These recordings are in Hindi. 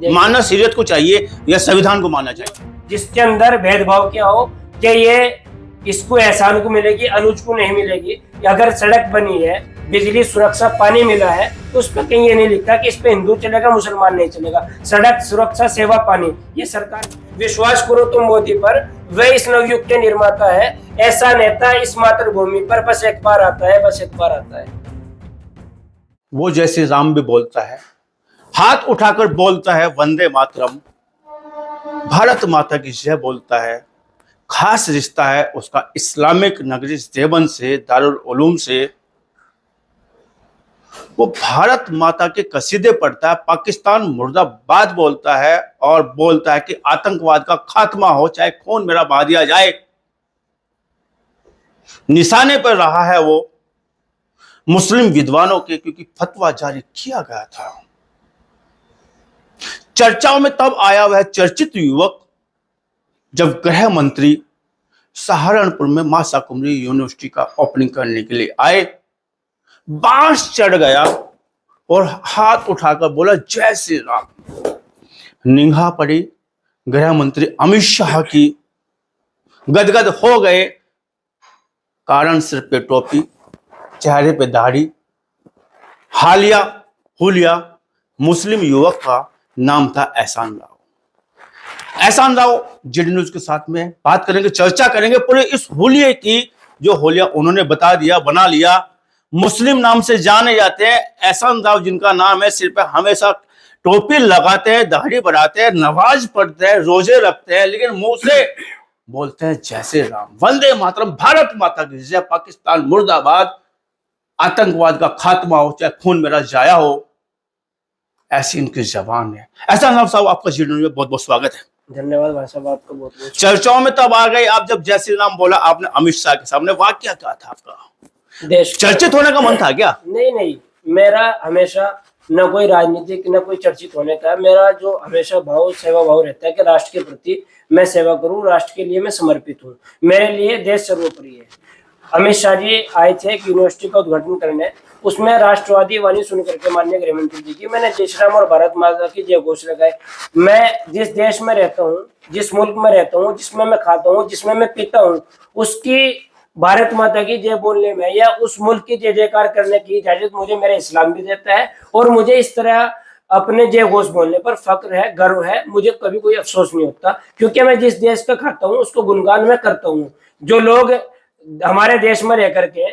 मानना शरीयत को चाहिए या संविधान को मानना चाहिए? जिसके अंदर भेदभाव क्या हो कि ये इसको एहसान को मिलेगी, अनुज को नहीं मिलेगी। अगर सड़क बनी है, बिजली, सुरक्षा, पानी मिला है, तो उस पर कहीं ये नहीं लिखा कि इस पे हिंदू चलेगा, मुसलमान नहीं चलेगा। सड़क, सुरक्षा, सेवा, पानी, ये सरकार। विश्वास करो तुम मोदी पर, वह इस नवयुग के निर्माता है। ऐसा नेता इस मातृभूमि पर बस एक बार आता है, बस एक बार आता है। वो जैसे राम भी बोलता है, हाथ उठाकर बोलता है वंदे मातरम, भारत माता की जय बोलता है। खास रिश्ता है उसका इस्लामिक नगरी देवबंद से, दारुल उलूम से। वो भारत माता के कसीदे पढ़ता है, पाकिस्तान मुर्दाबाद बोलता है और बोलता है कि आतंकवाद का खात्मा हो, चाहे खून मेरा बहा दिया जाए। निशाने पर रहा है वो मुस्लिम विद्वानों के, क्योंकि फतवा जारी किया गया था। चर्चाओं में तब आया वह चर्चित युवक जब गृह मंत्री सहारनपुर में मां शाकुंभरी यूनिवर्सिटी का ओपनिंग करने के लिए आए। बांस चढ़ गया और हाथ उठाकर बोला जय श्री राम। निगाह पड़ी गृह मंत्री अमित शाह की, गदगद हो गए। कारण सिर पे टोपी, चेहरे पे दाढ़ी, हालिया हुलिया। मुस्लिम युवक का नाम था एहसान राव। एहसान राव जेडी न्यूज के साथ में बात करेंगे, चर्चा करेंगे पूरे इस होलिये की, जो होलिया उन्होंने बता दिया, बना लिया। मुस्लिम नाम से जाने जाते हैं एहसान राव, जिनका नाम है, सिर पे हमेशा टोपी लगाते हैं, दाढ़ी बढ़ाते हैं, नमाज पढ़ते हैं, रोजे रखते हैं, लेकिन मुंह से बोलते हैं जय श्री राम, वंदे मातरम, भारत माता की जय, पाकिस्तान मुर्दाबाद, आतंकवाद का खात्मा हो, चाहे खून मेरा जाया हो। ऐसी इनकी जबान है। एहसान राव साहब, आपका जेडी न्यूज में बहुत बहुत स्वागत है। धन्यवाद भाई साहब, आपका बहुत बहुत। चर्चाओं में तब आ गई आप जब जय श्री राम बोला आपने अमित शाह के सामने, वाकया क्या था आपका? देश चर्चित होने का मन था क्या? नहीं, मेरा हमेशा न कोई राजनीतिक न कोई चर्चित होने का, मेरा जो हमेशा भाव, सेवा भाव रहता है कि राष्ट्र के प्रति मैं सेवा करूं, राष्ट्र के लिए मैं समर्पित हूं। मेरे लिए देश सर्वोपरि है। अमित शाह जी आए थे एक यूनिवर्सिटी का उद्घाटन करने, उसमें राष्ट्रवादी वाणी सुनकर के माननीय गृह मंत्री जी की मैंने जय श्री राम और भारत माता की जय घोष लगाए। मैं जिस देश में रहता हूँ, जिस मुल्क में रहता हूँ, जिसमें मैं खाता हूँ, जिसमें मैं पीता हूँ, उसकी भारत माता की जय बोलने में या उस मुल्क की जय जयकार करने की इजाजत मुझे मेरा इस्लाम भी देता है। और मुझे इस तरह अपने जय घोष बोलने पर फक्र है, गर्व है, मुझे कभी कोई अफसोस नहीं होता, क्योंकि मैं जिस देश का खाता हूँ उसको गुणगान मैं करता हूँ। जो लोग हमारे देश में रह करके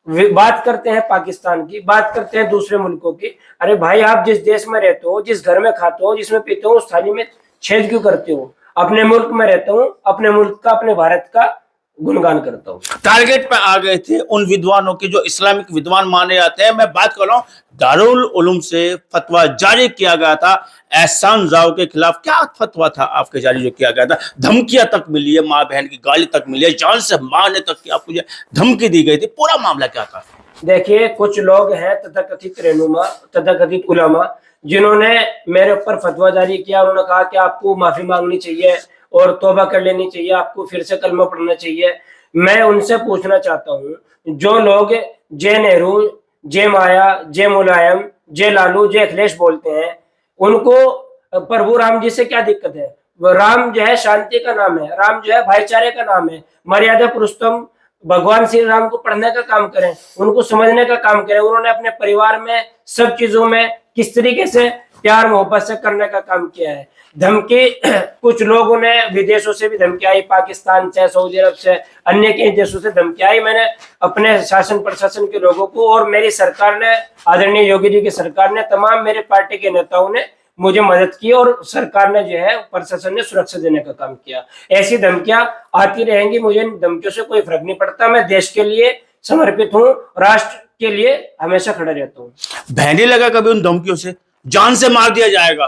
बात करते हैं पाकिस्तान की, बात करते हैं दूसरे मुल्कों की, अरे भाई आप जिस देश में रहते हो, जिस घर में खाते हो, जिसमें पीते हो, उस थाली में छेद क्यों करते हो? अपने मुल्क में रहता हूँ, अपने मुल्क का, अपने भारत का गुणगान करता हूँ। टारगेट पे आ गए थे उन विद्वानों के जो इस्लामिक विद्वान माने जाते हैं। मैं बात कर रहा हूँ दारुल उलूम से फतवा जारी किया गया था एहसान राव के खिलाफ। क्या फतवा था आपके जारी जो किया गया था? धमकियां तक मिली है, माँ बहन की गाली तक मिली है, जान से मारने तक की आपको धमकी दी गई थी। पूरा मामला क्या था? देखिए, कुछ लोग हैं तथाकथित रहनुमा, तथाकथित उलमा, जिन्होंने मेरे ऊपर फतवा जारी किया। उन्होंने कहा कि आपको माफी मांगनी चाहिए और तौबा कर लेनी चाहिए, आपको फिर से कलमा पढ़ना चाहिए। मैं उनसे पूछना चाहता हूँ, जो लोग जय नेहरू, जय माया, जय मुलायम, जय लालू, जय अखिलेश बोलते हैं, उनको प्रभु राम जी से क्या दिक्कत है? वो राम जो है शांति का नाम है, राम जो है भाईचारे का नाम है। मर्यादा पुरुषोत्तम भगवान श्री राम को पढ़ने का काम करें, उनको समझने का काम करें। उन्होंने अपने परिवार में सब चीजों में किस तरीके से प्यार मोहब्बत से करने का काम किया है। धमकी कुछ लोगों ने विदेशों से भी धमकी आई, पाकिस्तान से, सऊदी अरब से, अन्य कई देशों से धमकी आई। मैंने अपने शासन प्रशासन के लोगों को और मेरी सरकार ने, आदरणीय योगी जी की सरकार ने, तमाम मेरे पार्टी के नेताओं ने मुझे मदद की और सरकार ने जो है, प्रशासन ने सुरक्षा देने का काम किया। ऐसी धमकियां आती रहेंगी, मुझे इन धमकियों से कोई फर्क नहीं पड़ता। मैं देश के लिए समर्पित हूँ, राष्ट्र के लिए हमेशा खड़ा रहता हूँ। बहने लगा कभी उन धमकियों से? जान से मार दिया जाएगा,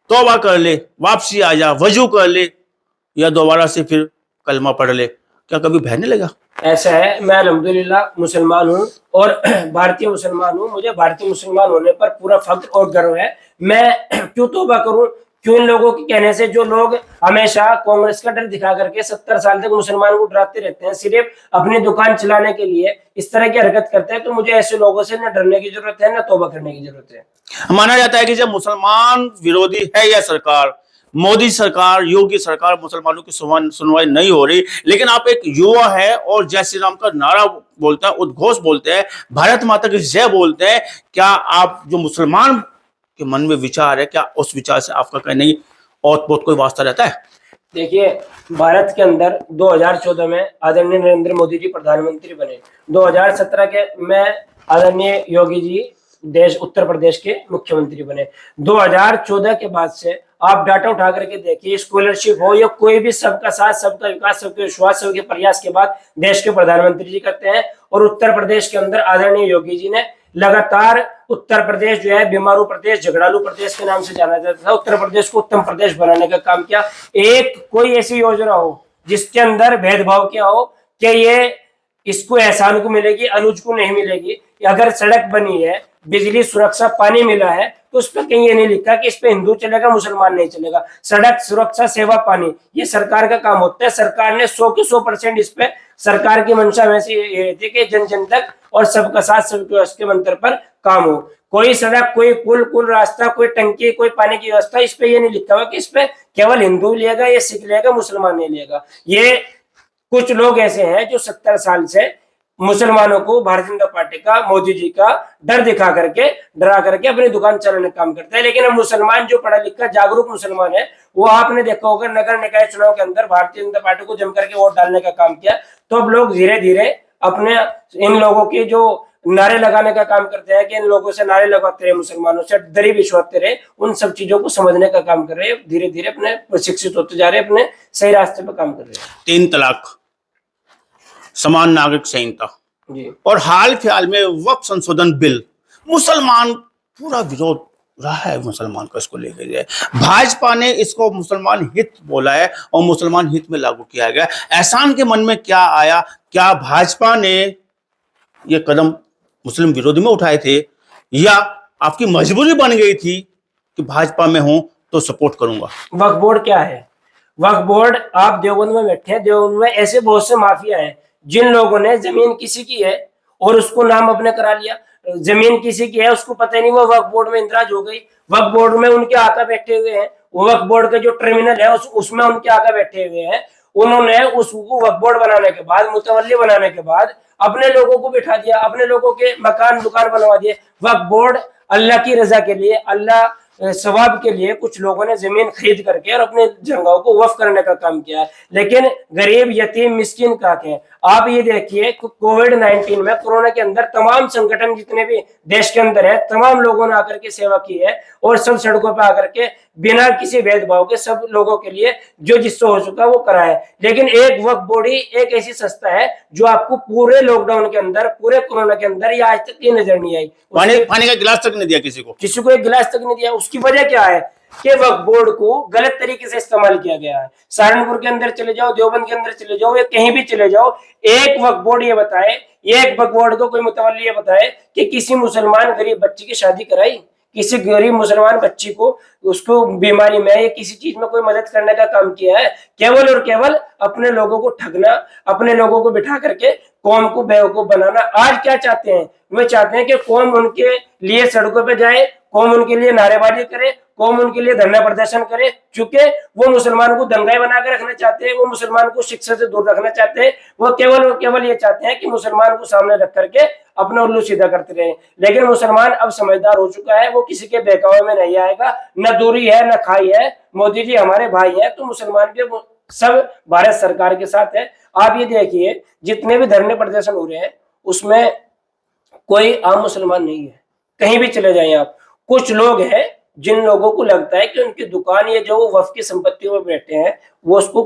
तौबा कर ले, वापसी आ जा, वजू कर ले, या दोबारा से फिर कलमा पढ़ ले, क्या कभी बहने लगा? ऐसा है, मैं अल्हम्दुलिल्लाह मुसलमान हूँ और भारतीय मुसलमान हूँ। मुझे भारतीय मुसलमान होने पर पूरा फख्र और गर्व है। मैं क्यों तौबा करूँ? क्यों इन लोगों के कहने से जो लोग हमेशा कांग्रेस का डर दिखा करके 70 साल तक मुसलमान को डराते रहते हैं सिर्फ अपनी दुकान चलाने के लिए, इस तरह की हरकत करते हैं, तो मुझे ऐसे लोगों से न डरने की जरूरत है, न तौबा करने की जरूरत है। माना जाता है कि जब मुसलमान विरोधी है यह सरकार, मोदी सरकार, योगी सरकार, मुसलमानों की सुनवाई नहीं हो रही, लेकिन आप एक युवा है और जय श्री राम का नारा बोलते हैं, उद्घोष बोलते हैं, भारत माता की जय बोलते हैं। क्या आप जो मुसलमान के मन में विचार है, क्या उस विचार से आपका कहीं नहीं और बहुत कोई वास्ता रहता है? देखिए, भारत के अंदर 2014 में आदरणीय नरेंद्र मोदी जी प्रधानमंत्री बने, 2017 के में आदरणीय योगी जी उत्तर प्रदेश के मुख्यमंत्री बने। 2014 के बाद से आप डाटा उठा करके देखिए, स्कॉलरशिप हो या कोई भी सबका साथ, सबका विकास, सबके विश्वास, सबके प्रयास के बाद देश के प्रधानमंत्री जी करते हैं। और उत्तर प्रदेश के अंदर आदरणीय योगी जी ने लगातार उत्तर प्रदेश जो है बीमारू प्रदेश, झगड़ालू प्रदेश के नाम से जाना जाता था, उत्तर प्रदेश को उत्तम प्रदेश बनाने का काम किया। एक कोई ऐसी योजना हो जिसके अंदर भेदभाव किया हो कि ये इसको एहसान को मिलेगी, अनुज को नहीं मिलेगी, अगर सड़क बनी है, बिजली, सुरक्षा, पानी मिला है, तो उस पर कहीं ये नहीं लिखा कि इस पे हिंदू चलेगा, मुसलमान नहीं चलेगा। सड़क, सुरक्षा, सेवा, पानी, ये सरकार का काम होता है। सरकार ने 100 के 100% इस पे, सरकार की मंशा में से ये रहती है कि जन जन तक और सबका साथ, सबके उसके मंत्र पर काम हो। कोई सड़क, कोई पुल, कोई रास्ता, कोई टंकी, कोई पानी की व्यवस्था, इस पे ये नहीं लिखा हुआ कि इस पे केवल हिंदू लेगा, या सिख लेगा, मुसलमान नहीं लेगा। ये कुछ लोग ऐसे हैं जो 70 साल से मुसलमानों को भारतीय जनता पार्टी का, मोदी जी का डर दिखा करके, डरा करके अपनी दुकान चलाने का काम करते हैं। लेकिन अब मुसलमान जो पढ़ा लिखा जागरूक मुसलमान है, वो आपने देखा होगा नगर निकाय चुनाव के अंदर भारतीय जनता पार्टी को जम करके वोट डालने का काम किया। तो अब लोग धीरे धीरे अपने इन लोगों की जो नारे लगाने का काम करते हैं कि इन लोगों से नारे लगवाते रहे, मुसलमानों से दरी बिछवाते रहे, उन सब चीजों को समझने का काम कर रहे हैं। धीरे धीरे अपने प्रशिक्षित होते जा रहे हैं, अपने सही रास्ते पर काम कर रहे हैं। 3 तलाक, समान नागरिक संहिता जी। और हाल फिलहाल में वक्फ संशोधन बिल, मुसलमान पूरा विरोध रहा है मुसलमान का इसको लेकर गए। भाजपा ने इसको मुसलमान हित बोला है और मुसलमान हित में लागू किया गया। एहसान के मन में क्या आया? क्या भाजपा ने ये कदम मुस्लिम विरोधी में उठाए थे, या आपकी मजबूरी बन गई थी कि भाजपा में हूं तो सपोर्ट करूंगा? वक्फ बोर्ड क्या है? वक्फ बोर्ड, आप देवबंद में बैठे हैं, देवबंद में ऐसे बहुत से माफिया हैं जिन लोगों ने जमीन किसी की है और उसको नाम अपने करा लिया। जमीन किसी की है, उसको पता ही नहीं, वो वक्फ बोर्ड में इंदराज हो गई। वक्फ बोर्ड में उनके आका बैठे हुए हैं, वो वक्फ बोर्ड का जो टर्मिनल है उसमें उनके आका बैठे हुए हैं। उन्होंने उसको वक्फ बोर्ड बनाने के बाद, मुतवल्ली बनाने के बाद अपने लोगों को बिठा दिया, अपने लोगों के मकान दुकान बनवा दिए। वक्फ बोर्ड अल्लाह की रजा के लिए, अल्लाह सवाब के लिए कुछ लोगों ने जमीन खरीद करके और अपने जगहों को वक्फ करने का काम किया है। लेकिन गरीब, यतीम, मिस्किन का क्या? आप ये देखिए, कोविड-19 में, कोरोना के अंदर तमाम संगठन जितने भी देश के अंदर है, तमाम लोगों ने आकर के सेवा की है और सब सड़कों पर आकर के बिना किसी भेदभाव के सब लोगों के लिए जो जिससे हो चुका वो करा है। लेकिन एक वक्फ बोर्ड ही एक ऐसी संस्था है जो आपको पूरे लॉकडाउन के अंदर, पूरे कोरोना के अंदर ये आज तक ये नजर नहीं आई। पानी का गिलास तक नहीं दिया किसी को एक गिलास तक नहीं दिया। उसकी वजह क्या है कि वक्फ बोर्ड को गलत तरीके से इस्तेमाल किया गया है। सहारनपुर के अंदर चले जाओ, देवबंद के अंदर चले जाओ, या कहीं भी चले जाओ, एक वक्फ बोर्ड ये बताए, एक वक्फ बोर्ड को कोई मुतवल्ली ये बताए कि किसी मुसलमान गरीब बच्ची की शादी कराई, किसी गरीब मुसलमान बच्ची को, उसको बीमारी में या किसी चीज में कोई मदद करने का काम किया है? केवल और केवल अपने लोगों को ठगना, अपने लोगों को बिठा करके कौम को बेवकूफ बनाना। आज क्या चाहते हैं? वे चाहते हैं कि कौम उनके लिए सड़कों पे जाए, कौम उनके लिए नारेबाजी करे, कौम उनके लिए धरना प्रदर्शन करे, क्योंकि वो मुसलमान को दंगाई बनाकर रखना चाहते हैं, वो मुसलमान को शिक्षा से दूर रखना चाहते हैं। वो केवल और केवल ये चाहते हैं कि मुसलमान को सामने रख करके अपना उल्लू सीधा करते रहे। लेकिन मुसलमान अब समझदार हो चुका है, वो किसी के बहकावे में नहीं आएगा। न दूरी है न खाई है, मोदी जी हमारे भाई हैं, तो मुसलमान भी सब भारत सरकार के साथ है। आप ये देखिए, जितने भी धरने प्रदर्शन हो रहे हैं उसमें कोई आम मुसलमान नहीं है। कहीं भी चले जाएं आप, कुछ लोग हैं जिन लोगों को लगता है कि उनकी दुकान, ये जो वक्फ की संपत्तियों में बैठे हैं, वो उसको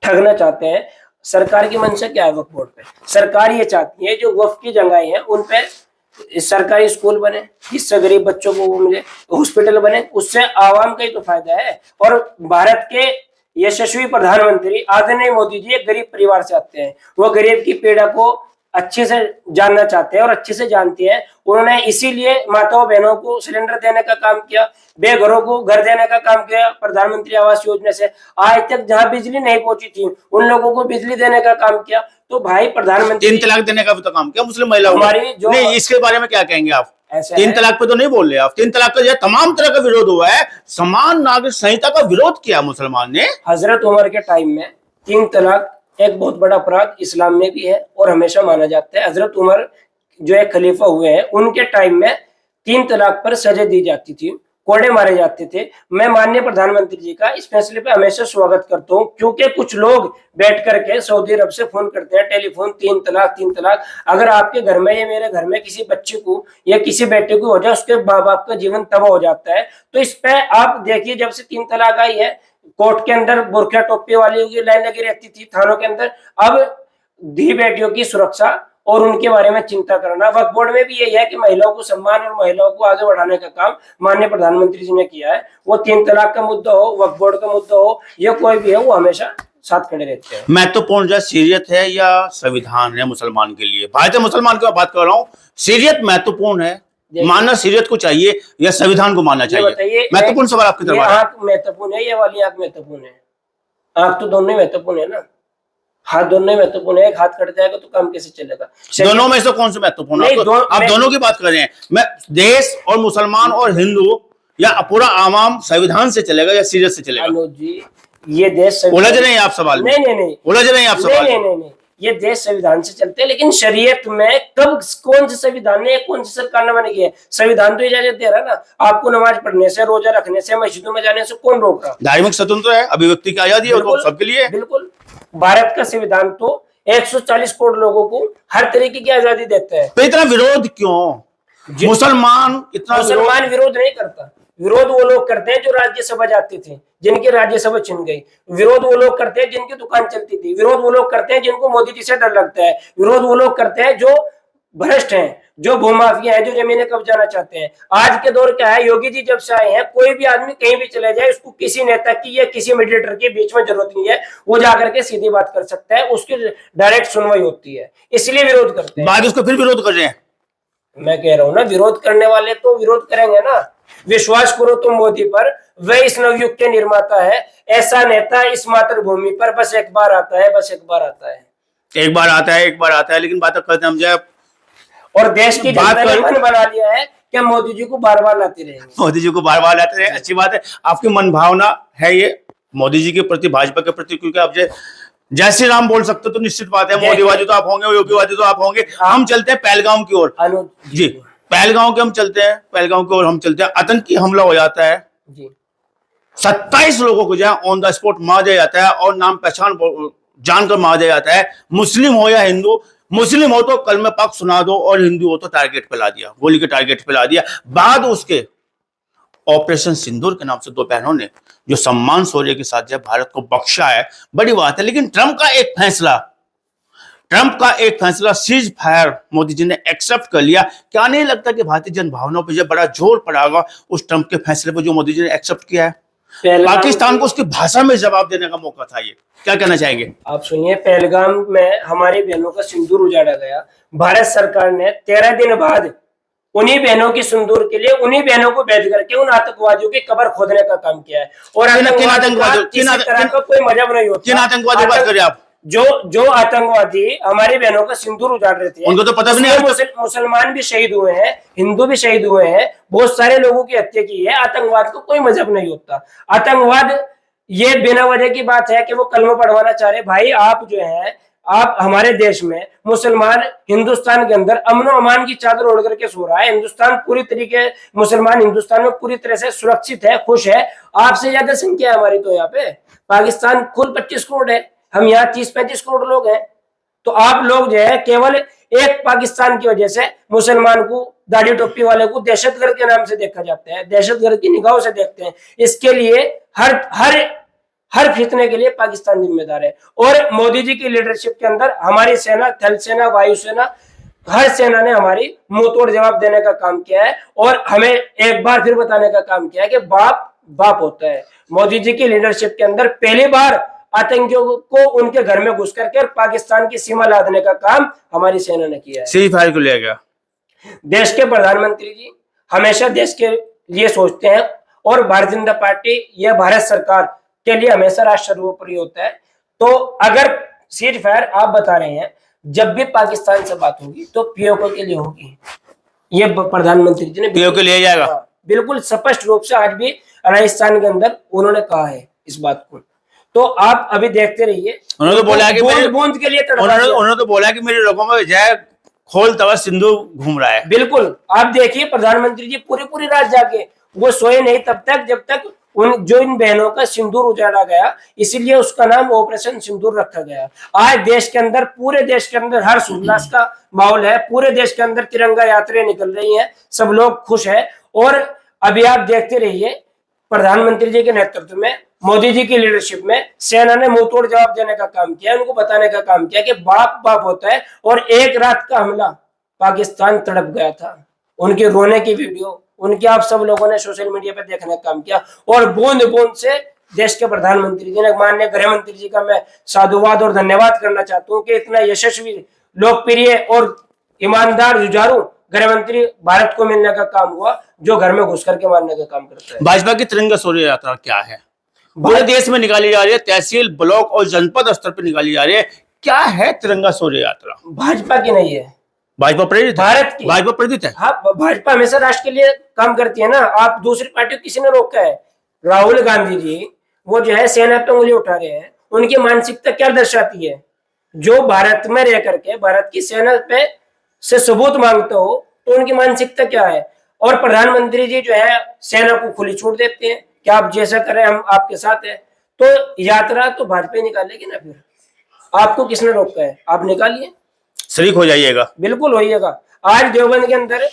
ठगना चाहते हैं। सरकार की मंशा क्या है वक्फ बोर्ड पे? सरकार ये चाहती है जो वक्फ की जगहें हैं उन पे सरकारी स्कूल बने, जिससे गरीब बच्चों को वो मिले, हॉस्पिटल बने, उससे आवाम का ही तो फायदा है। और भारत के यशस्वी प्रधानमंत्री आदरणीय मोदी जी एक गरीब परिवार से आते हैं। वो गरीब की पीड़ा को अच्छे से जानना चाहते हैं और अच्छे से जानते हैं। उन्होंने इसीलिए माताओं बहनों को सिलेंडर देने का काम किया, बेघरों को घर देने का काम किया प्रधानमंत्री आवास योजना से। आज तक जहां बिजली नहीं पहुंची थी उन लोगों को बिजली देने का काम किया। तो भाई प्रधानमंत्री 3 तलाक देने का भी तो काम किया मुस्लिम महिलाओं हमारी ने। जो नहीं, इसके बारे में क्या कहेंगे आप? ऐसा 3 है, तलाक पे तो नहीं बोल रहे आप। 3 तलाक का जो है तमाम तरह का विरोध हुआ है, समान नागरिक संहिता का विरोध किया मुसलमान ने। हजरत उमर के टाइम में 3 तलाक एक बहुत बड़ा अपराध इस्लाम में भी है और हमेशा माना जाता है। हजरत उमर जो एक खलीफा हुए हैं उनके टाइम में 3 तलाक पर सजा दी जाती थी, कोड़े मारे जाते थे। मैं माननीय प्रधानमंत्री जी का इस फैसले पे हमेशा स्वागत करता हूँ, क्योंकि कुछ लोग बैठ करके सऊदी अरब से फोन करते हैं, टेलीफोन 3 तलाक 3 तलाक। अगर आपके घर में या मेरे घर में किसी बच्चे को या किसी बेटे को हो जाए, उसके माँ बाप का जीवन तबाह हो जाता है। तो इस पे आप देखिए, जब से 3 तलाक आई है कोर्ट के अंदर बुरखा टोपी वाली की लाइन लगी रहती थी थानों के अंदर। अब धी बेटियों की सुरक्षा और उनके बारे में चिंता करना। वक्फ बोर्ड में भी यही है कि महिलाओं को सम्मान और महिलाओं को आगे बढ़ाने का काम माननीय प्रधानमंत्री जी ने किया है। वो 3 तलाक का मुद्दा हो, वक्फ बोर्ड का मुद्दा हो या कोई भी है, वो हमेशा साथ खड़े रहते हैं। महत्वपूर्ण जो सीरियत है या संविधान है मुसलमान के लिए, भारतीय मुसलमान की मैं बात कर रहा हूँ, सीरियत महत्वपूर्ण है, मानना सीरियत को चाहिए या संविधान को मानना चाहिए? महत्वपूर्ण सवाल आपकी तरफ है। आंख महत्वपूर्ण है, ये वाली आंख महत्वपूर्ण है? आंख तो दोनों ही महत्वपूर्ण है ना, हाथ दोनों ही महत्वपूर्ण है। एक हाथ कट जाएगा तो काम कैसे चलेगा? दोनों में से कौन से महत्वपूर्ण है? आप दोनों की बात कर रहे हैं। मैं देश और मुसलमान और हिंदू या पूरा आवाम संविधान से चलेगा या सीरियत से चलेगा? अनुज जी, ये देश उलझ रहे हैं आप सवाल में। नहीं, उलझ रहे हैं आप सवाल में। नहीं, ये देश संविधान से चलते हैं, लेकिन शरीयत में कब कौन से संविधान ने कौन सी सरकार ने बना किया है? संविधान तो इजाजत दे रहा है ना आपको नमाज पढ़ने से, रोजा रखने से, मस्जिदों में जाने से, कौन रोक रहा? धार्मिक स्वतंत्र है, अभिव्यक्ति की आजादी है, तो सबके लिए। बिल्कुल, भारत का संविधान तो 140 करोड़ लोगों को हर तरीके की आजादी देता है। तो इतना विरोध क्यों? मुसलमान विरोध नहीं करता। विरोध वो लोग करते हैं जो राज्यसभा जाते थे, जिनकी राज्यसभा छिन गई। विरोध वो लोग करते हैं जिनकी दुकान चलती थी। विरोध वो लोग करते हैं जिनको मोदी जी से डर लगता है। विरोध वो लोग करते हैं जो भ्रष्ट हैं, जो भूमाफिया है, जो जमीनें कब्जाना चाहते हैं। आज के दौर क्या है, योगी जी जब से आए हैं, कोई भी आदमी कहीं भी चले जाए, उसको किसी नेता की या किसी मीडिएटर के बीच में जरूरत नहीं है। वो जाकर के सीधी बात कर सकता है, उसकी डायरेक्ट सुनवाई होती है। इसलिए विरोध करते हैं। बाद उसको फिर विरोध कर रहे हैं। मैं कह रहा हूं ना, विरोध करने वाले तो विरोध करेंगे ना। विश्वास करो तुम मोदी पर, वह इस नवयुग के निर्माता है। ऐसा नेता इस मातृभूमि पर बस एक बार आता है, बस एक बार आता है। एक बार आता है, एक बार आता है, लेकिन बात करते हम जब और देश की जनता ने मन बना लिया है कि मोदी जी को बार बार लाते रहेंगे। मोदी जी को बार बार लाते रहे, अच्छी बात है। आपकी मन भावना है ये मोदी जी के प्रति, भाजपा के प्रति, क्योंकि आप जय श्री राम बोल सकते तो निश्चित बात है मोदीवादी तो आप होंगे, योगीवादी तो आप होंगे। हम चलते हैं पहलगाम की ओर जी, पहलगाम के हम चलते हैं, पहलगाम की ओर हम चलते हैं। आतंकी हमला हो जाता है जी, 27 लोगों को जो ऑन द स्पॉट मार दिया जाता है और नाम पहचान जानकर मार दिया जाता है। मुस्लिम हो या हिंदू, मुस्लिम हो तो कलमे पाक सुना दो और हिंदू हो तो टारगेट पे ला दिया, गोली के टारगेट पे ला दिया। बाद उसके ऑपरेशन सिंदूर के नाम से 2 बहनों ने जो सम्मान शौर्य के साथ जब भारत को बख्शा है, बड़ी बात है। लेकिन ट्रंप का एक फैसला सीज फायर मोदी जी ने एक्सेप्ट कर लिया। क्या नहीं लगता कि भारतीय जन भावनाओं पर जब बड़ा जोर पड़ेगा उस ट्रंप के फैसले पर जो मोदी जी ने एक्सेप्ट किया है? पाकिस्तान को उसकी भाषा में जवाब देने का मौका था। ये क्या कहना चाहेंगे आप? सुनिए, पहलगाम में हमारी बहनों का सिंदूर उजाड़ा गया। भारत सरकार ने 13 दिन बाद उन्हीं बहनों की सिंदूर के लिए उन्हीं बहनों को भेज करके उन आतंकवादियों की कब्र खोदने का काम किया है। और कोई मजहब नहीं होता। किन आतंकवादियों की बात कर रहे हैं आप? जो आतंकवादी हमारी बहनों का सिंदूर उजाड़ रहे थे, उनको तो पता भी नहीं। मुसलमान भी शहीद हुए हैं, हिंदू भी शहीद हुए हैं, बहुत सारे लोगों की हत्या की है। आतंकवाद को कोई मजहब नहीं होता। आतंकवाद ये बिना वजह की बात है कि वो कलमा पढ़वाना चाह रहे। भाई आप जो है, आप हमारे देश में मुसलमान हिंदुस्तान के अंदर अमन अमान की चादर ओढ़ करके सो रहा है। हिंदुस्तान पूरी तरीके, मुसलमान हिंदुस्तान में पूरी तरह से सुरक्षित है, खुश है। आपसे ज्यादा संख्या है हमारी तो यहाँ पे। पाकिस्तान कुल 25 करोड़ है, हम यहाँ 30-35 करोड़ लोग हैं। तो आप लोग जो है केवल एक पाकिस्तान की वजह से मुसलमान को, दाढ़ी टोपी वाले को दहशतगर्द के नाम से देखा जाता है, दहशतगर्द की निगाहों से देखते हैं। इसके लिए हर फितने के लिए पाकिस्तान जिम्मेदार है। और मोदी जी की लीडरशिप के अंदर हमारी सेना, थल सेना, वायु सेना, हर सेना ने हमारी मुंह तोड़ जवाब देने का काम किया है और हमें एक बार फिर बताने का काम किया है कि बाप बाप होता है। मोदी जी की लीडरशिप के अंदर पहली बार आतंकियों को उनके घर में घुस करके और पाकिस्तान की सीमा लादने का काम हमारी सेना ने किया है। सीज फायर को लिया गया। देश के प्रधानमंत्री जी हमेशा देश के लिए सोचते हैं और भारतीय जनता पार्टी या भारत सरकार के लिए हमेशा राष्ट्र सर्वोपरि होता है। तो अगर सीज फायर आप बता रहे हैं, जब भी पाकिस्तान से बात होगी तो पीओके के लिए होगी, ये प्रधानमंत्री जी ने पीओके लिया जाएगा। बिल्कुल स्पष्ट रूप से आज भी राजस्थान के अंदर उन्होंने कहा है इस बात को। तो आप अभी देखते रहिए। उन्होंने तो बोला कि बूंद के लिए उन्होंने तो बोला कि मेरे लोगों में जय खोल तवा सिंधु घूम रहा है। बिल्कुल आप देखिए प्रधानमंत्री जी पूरी रात जाके वो सोए नहीं तब तक जब तक इन बहनों का सिंदूर उजाड़ा गया, इसीलिए उसका नाम ऑपरेशन सिंदूर रखा गया। आज देश के अंदर पूरे देश के अंदर हर्ष उल्लास का माहौल है, पूरे देश के अंदर तिरंगा यात्राएं निकल रही हैं, सब लोग खुश हैं। और अभी आप देखते रहिए प्रधानमंत्री जी के नेतृत्व में, मोदी जी की लीडरशिप में सेना ने मुंह तोड़ जवाब देने का काम किया, उनको बताने का काम किया कि बाप बाप होता है। और एक रात का हमला पाकिस्तान तड़प गया था, उनके रोने की वीडियो उनके आप सब लोगों ने सोशल मीडिया पर देखने का काम किया। और बूंद बूंद से देश के प्रधानमंत्री जी ने, माननीय गृह मंत्री जी का मैं साधुवाद और धन्यवाद करना चाहता हूँ कि इतना यशस्वी, लोकप्रिय और ईमानदार जुझारू गृह मंत्री भारत को मिलने का काम हुआ, जो घर में घुस करके मारने का काम करता है। भाजपा की तिरंगा शौर्य यात्रा क्या है? पूरे देश में निकाली जा रही है, तहसील, ब्लॉक और जनपद स्तर पर निकाली जा रही है। क्या है तिरंगा शौर्य यात्रा? भाजपा की नहीं है, भाजपा प्रेरित, भारत की। भाजपा प्रेरित है। हाँ, भाजपा हमेशा राष्ट्र के लिए काम करती है ना। आप दूसरी पार्टी किसी ने रोका है? राहुल गांधी जी वो जो है सेना पे उंगली उठा रहे हैं, उनकी मानसिकता क्या दर्शाती है? जो भारत में रह करके भारत की सेना पे से सबूत मांगते हो तो उनकी मानसिकता क्या है? और प्रधानमंत्री जी जो है सेना को खुली छूट देते हैं कि आप जैसा करें हम आपके साथ है। तो यात्रा तो भाजपा निकालेगी ना, फिर आपको किसने रोका है? आप निकालिए, शरीक हो जाइएगा। बिल्कुल होइएगा। आज देवबंद के अंदर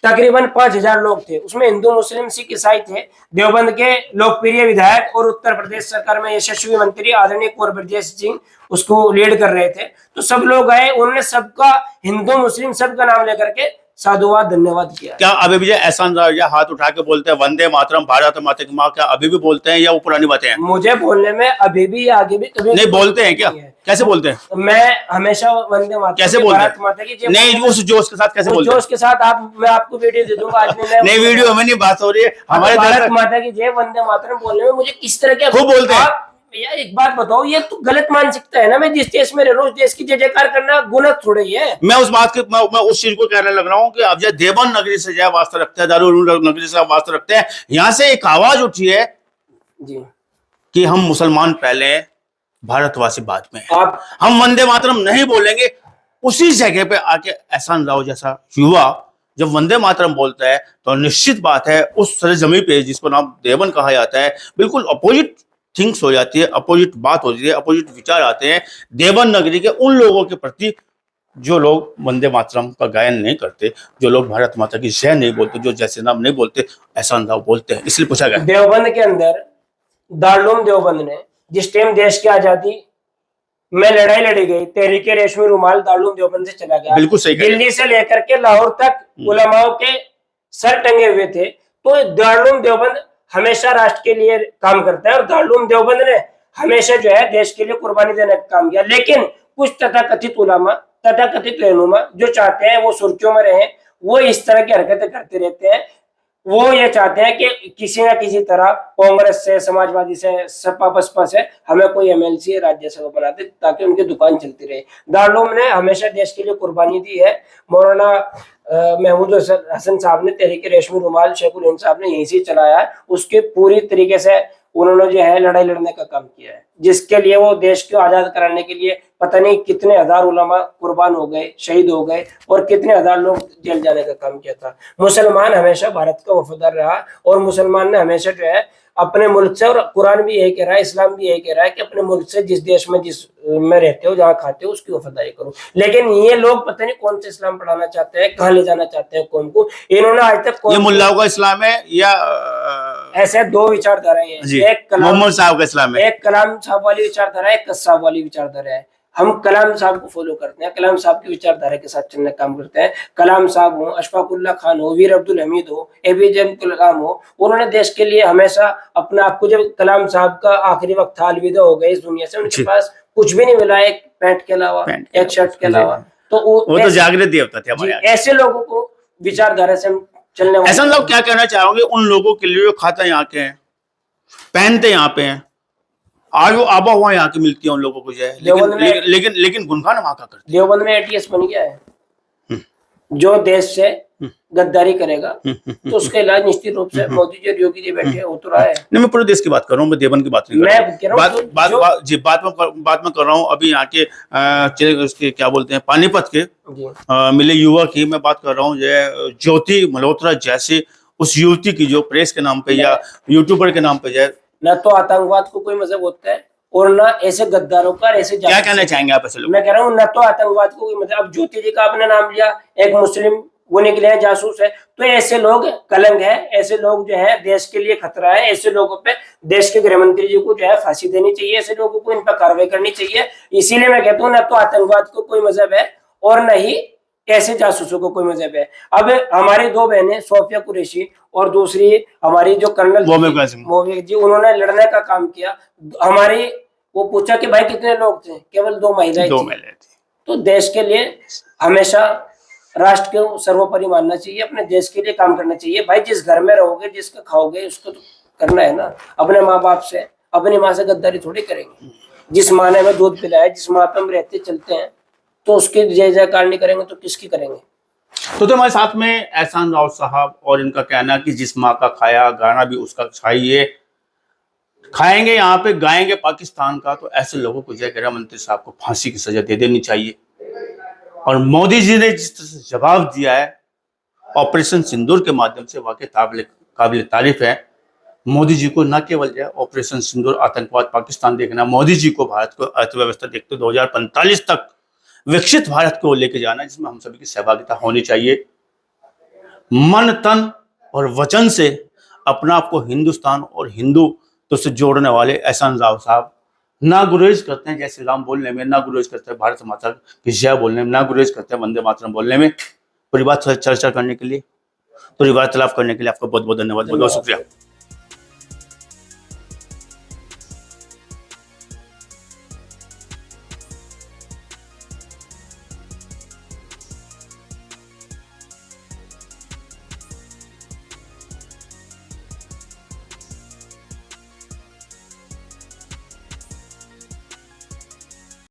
तकरीबन 5000 लोग थे, उसमें हिंदू मुस्लिम सिख ईसाई थे। देवबंद के लोकप्रिय विधायक और उत्तर प्रदेश सरकार में यशस्वी मंत्री आदरणीय कुंवर ब्रजेश सिंह उसको लीड कर रहे थे। तो सब लोग आए, उन्होंने सबका, हिंदू मुस्लिम सबका नाम लेकर के साधुवाद धन्यवाद किया। क्या अभी भी एहसान राजा हाथ उठा के बोलते हैं वंदे मातरम, भारत माता की माँ, क्या अभी भी बोलते हैं या वो पुरानी बातें हैं? मुझे बोलने में अभी भी आगे भी कभी नहीं बोलते हैं क्या? कैसे बोलते हैं? मैं हमेशा वंदे मातरम, कैसे बोलते हैं? भारत माता की जय। नहीं, उस जोश के साथ कैसे बोलते हैं? जोश के साथ मैं आपको वीडियो दे दूंगा आज में। नहीं, वीडियो में नहीं बात हो रही है, हमारे भारत माता की जय वंदे मातरम बोलने में मुझे किस तरह के खूब बोलते हैं। यार एक बात बताओ, ये तो गलत मानसिकता है ना। मैं जिस देश में रह रहा हूँ, देश की जय जयकार करना गुनाह थोड़ा ही है। मैं उस बात के मैं उस चीज को कहने लग रहा हूँ कि अब जय देवन नगरी से जय वास्ता रखते हैं, दारुल नगरी से वास्ता रखते हैं। यहाँ से एक आवाज उठी है जी कि हम मुसलमान पहले, भारतवासी बाद में, हम वंदे मातरम नहीं बोलेंगे। उसी जगह पे आके एहसान राव जैसा युवा जब वंदे मातरम बोलता है तो निश्चित बात है उस सरजमी पे जिसको नाम देवन कहा जाता है, बिल्कुल अपोजिट थिंग्स हो जाती है, अपोजिट बात होती है, अपोजिट विचार आते हैं देवन नगरी के उन लोगों के प्रति जो लोग वंदे मातरम का गायन नहीं करते, जो लोग भारत माता की जय नहीं बोलते, जो जैसे नाम नहीं बोलते, एहसान राव बोलते हैं। इसलिए पूछा गया। देवबंद के अंदर दारुल देवबंद ने जिस टाइम देश की आजादी में लड़ाई लड़ी गई, तहरीके रेशमी रुमाल दारुल देवबंद से चला गया। बिल्कुल सही। दिल्ली से लेकर के लाहौर तक उलमाओं के सर टंगे हुए थे। तो दारुल देवबंद हमेशा राष्ट्र के लिए काम करता है और दारुल देवबंद ने हमेशा जो है देश के लिए कुर्बानी देने का काम किया। लेकिन कुछ तथाकथित उलमा, तथाकथित रहनुमा जो चाहते हैं वो सुर्खियों में रहे, वो इस तरह की हरकतें करते रहते हैं। वो ये चाहते हैं कि किसी ना किसी तरह कांग्रेस से, समाजवादी से, सपा बसपा से हमें कोई एमएलसी राज्यसभा बना दे ताकि उनकी दुकान चलती रहे। दारुल ने हमेशा देश के लिए कुर्बानी दी है। मौलाना महमूद हसन साहब ने तहरीके रेशमी रुमाल, शेखुल हिंद साहब ने यहीं से चलाया है। उसके पूरी तरीके से उन्होंने जो है लड़ाई लड़ने का काम किया है, जिसके लिए वो देश को आजाद कराने के लिए पता नहीं कितने हजार उलमा कुर्बान हो गए, शहीद हो गए और कितने हजार लोग जेल जाने का काम किया था। मुसलमान हमेशा भारत का वफादार रहा और मुसलमान ने हमेशा जो है अपने मुल्क से, और कुरान भी यही कह रहा है, इस्लाम भी यही कह रहा है कि अपने मुल्क से, जिस देश में जिस में रहते हो, जहाँ खाते हो, उसकी वफादारी करो। लेकिन ये लोग पता नहीं कौन सा इस्लाम पढ़ाना चाहते हैं, कहाँ ले जाना चाहते हैं कौन को। इन्होंने आज तक ये मुल्लाओं का इस्लाम है या ऐसे दो विचारधाराएं हैं, एक मोहम्मद साहब का इस्लाम है, एक कलाम साहब वाली विचारधारा है, एक कस्साब वाली विचारधारा है। हम कलाम साहब को फॉलो करते हैं, कलाम साहब की विचारधारा के साथ चलने का काम करते हैं। कलाम साहब हो, अशफाकुल्ला खान हो, वीर अब्दुल हमीद हो, एपीजे अब्दुल कलाम हो, उन्होंने देश के लिए हमेशा अपने आप को, जब कलाम साहब का आखिरी वक्त था, अलविदा हो गए इस दुनिया से, उनके पास कुछ भी नहीं मिला एक पैंट के अलावा, एक शर्ट के अलावा। तो वो तो जागृत देवता थे हमारे। ऐसे लोगों को विचारधारा से हम चलने वाले। ऐसा लोग क्या कहना चाहोगे उन लोगों के लिए जो खाते यहाँ के हैं, पहनते यहाँ पे हैं, आज वो आबा हुआ यहाँ की मिलती है उन लोगों को जो है, लेकिन गुनगान वहां का करते। देवबंद में एटीएस बन गया है, जो देश से गद्दारी करेगा तो उसका इलाज निश्चित रूप से मोदी जी और योगी जी बैठे हो तो रहा है। नहीं, मैं पूरे देश की बात कर रहा हूँ, मैं देवबंद की बात नहीं कर रहा हूँ। बात में कर रहा हूँ अभी यहाँ के उसके क्या बोलते हैं पानीपत के मिले युवक की मैं बात कर रहा हूँ, जो ज्योति मल्होत्रा जैसे उस युवती की जो प्रेस के नाम पे या यूट्यूबर के नाम पे जो है, न तो आतंकवाद को कोई मजहब होता है और ना ऐसे गद्दारों का, ऐसे क्या कहना चाहेंगे आप ऐसे लोग? मैं कह रहा हूँ न तो आतंकवाद को कोई मतलब, अब ज्योति जी का आपने नाम लिया, एक मुस्लिम वो निकले जासूस है, तो ऐसे लोग कलंक है, ऐसे लोग जो है देश के लिए खतरा है, ऐसे लोगों पे देश के गृह मंत्री जी को जो है फांसी देनी चाहिए, ऐसे लोगों को इन पर कार्रवाई करनी चाहिए। इसीलिए मैं कहता हूँ न तो आतंकवाद को कोई मजहब है और न ही ऐसे जासूसों को कोई मजहब है। अब हमारी दो बहनें सोफिया कुरैशी और दूसरी हमारी जो कर्नल मोमिक जी, उन्होंने लड़ने का काम किया। हमारी वो पूछा कि भाई कितने लोग थे, केवल 2 महिलाएं थी। तो देश के लिए हमेशा राष्ट्र को सर्वोपरि मानना चाहिए, अपने देश के लिए काम करना चाहिए। भाई जिस घर में रहोगे, जिसका खाओगे, उसको तो करना है ना। अपने माँ बाप से, अपनी माँ से गद्दारी थोड़ी करेंगे। जिस माँ ने हमें दूध पिलाया, जिस माँ पे हम रहते चलते हैं, तो उसकी जय जयकार नहीं करेंगे तो किसकी करेंगे? तो हमारे साथ में एहसान राव साहब और इनका कहना कि जिस माँ का खाया गाना भी उसका खाइए, खाएंगे यहाँ पे गाएंगे पाकिस्तान का, तो ऐसे लोगों को गृह मंत्री साहब को फांसी की सजा दे देनी चाहिए। और मोदी जी ने जिस तरह से जवाब दिया है ऑपरेशन सिंदूर के माध्यम से, वाकई काबिल तारीफ है। मोदी जी को न केवल जो है ऑपरेशन सिंदूर आतंकवाद पाकिस्तान देखना, मोदी जी को भारत को अर्थव्यवस्था देखते 2045 तक विकसित भारत को लेके जाना, जिसमें हम सभी की सहभागिता होनी चाहिए। मन तन और वचन से अपना आपको हिंदुस्तान और हिंदू तो से जोड़ने वाले एहसान राव साहब ना गुरेज करते हैं जय श्री राम बोलने में, ना गुरेज करते हैं भारत माता की जय बोलने में, ना गुरेज करते हैं वंदे मातरम बोलने में। पूरी बात चर्चा करने के लिए, पूरी वार्तालाप करने के लिए आपका बहुत बहुत धन्यवाद, बहुत बहुत शुक्रिया।